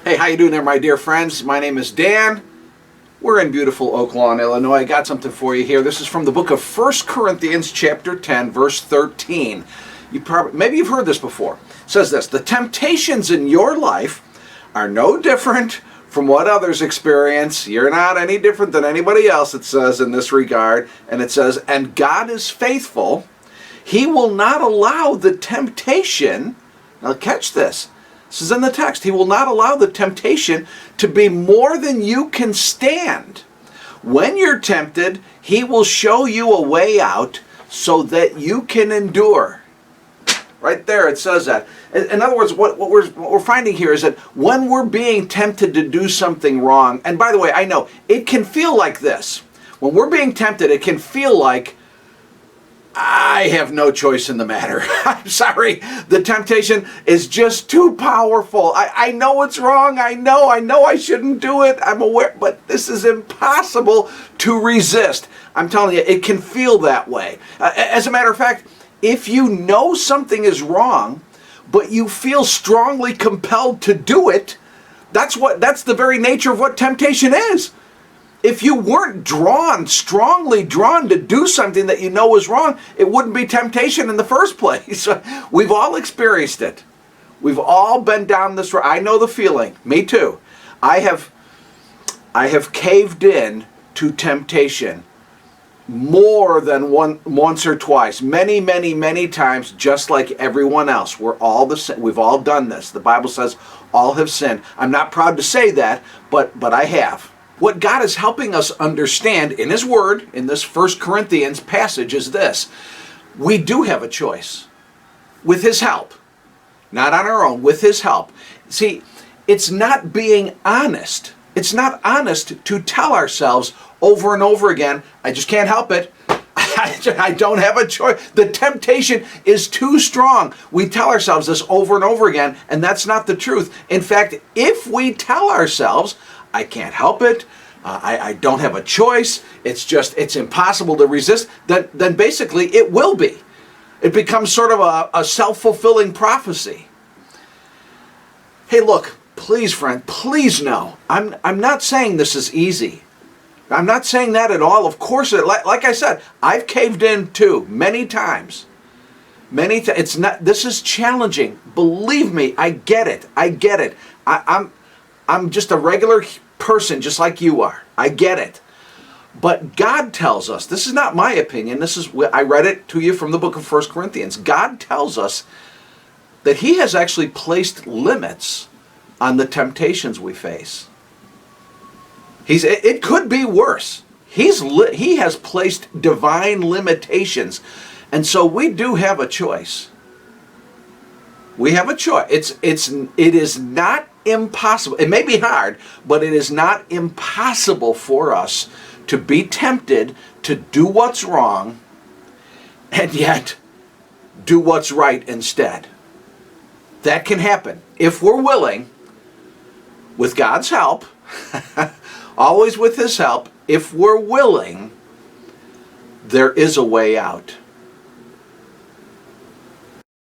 Hey, how you doing there, my dear friends? My name is Dan. We're in beautiful Oak Lawn, Illinois. I got something for you here. This is from the book of 1 Corinthians chapter 10, verse 13. Maybe you've heard this before. It says this: the temptations in your life are no different from what others experience. You're not any different than anybody else, it says in this regard. And it says, and God is faithful. He will not allow the temptation. Now catch this. This is in the text. He will not allow the temptation to be more than you can stand. When you're tempted, He will show you a way out so that you can endure. Right there it says that. In other words, what we're finding here is that when we're being tempted to do something wrong, and by the way, I know, it can feel like this. When we're being tempted, it can feel like, I have no choice in the matter. I'm sorry. The temptation is just too powerful. I know it's wrong. I know I shouldn't do it. I'm aware, but this is impossible to resist. I'm telling you, it can feel that way. As a matter of fact, if you know something is wrong, but you feel strongly compelled to do it, that's the very nature of what temptation is. If you weren't strongly drawn to do something that you know is wrong, it wouldn't be temptation in the first place. We've all experienced it. We've all been down this road. I know the feeling. Me too. I have caved in to temptation more than once or twice. Many, many, many times, just like everyone else. We're all the same. We've all done this. The Bible says all have sinned. I'm not proud to say that, but I have. What God is helping us understand in His Word, in this 1 Corinthians passage, is this: we do have a choice. With His help. Not on our own, with His help. See, it's not being honest. It's not honest to tell ourselves over and over again, I just can't help it. I don't have a choice. The temptation is too strong. We tell ourselves this over and over again, and that's not the truth. In fact, if we tell ourselves, I can't help it, I don't have a choice, it's impossible to resist, then basically it will be. It becomes sort of a self-fulfilling prophecy. Hey, look, please, friend, please know, I'm not saying this is easy. I'm not saying that at all. Of course, like I said, I've caved in too, many times. This is challenging. Believe me, I get it. I'm just a regular person, just like you are. I get it. But God tells us, this is not my opinion, I read it to you from the book of 1 Corinthians. God tells us that He has actually placed limits on the temptations we face. It could be worse. He has placed divine limitations. And so we do have a choice. We have a choice. It is not impossible. It may be hard, but it is not impossible for us to be tempted to do what's wrong and yet do what's right instead. That can happen if we're willing, with God's help, always with His help. If we're willing, there is a way out.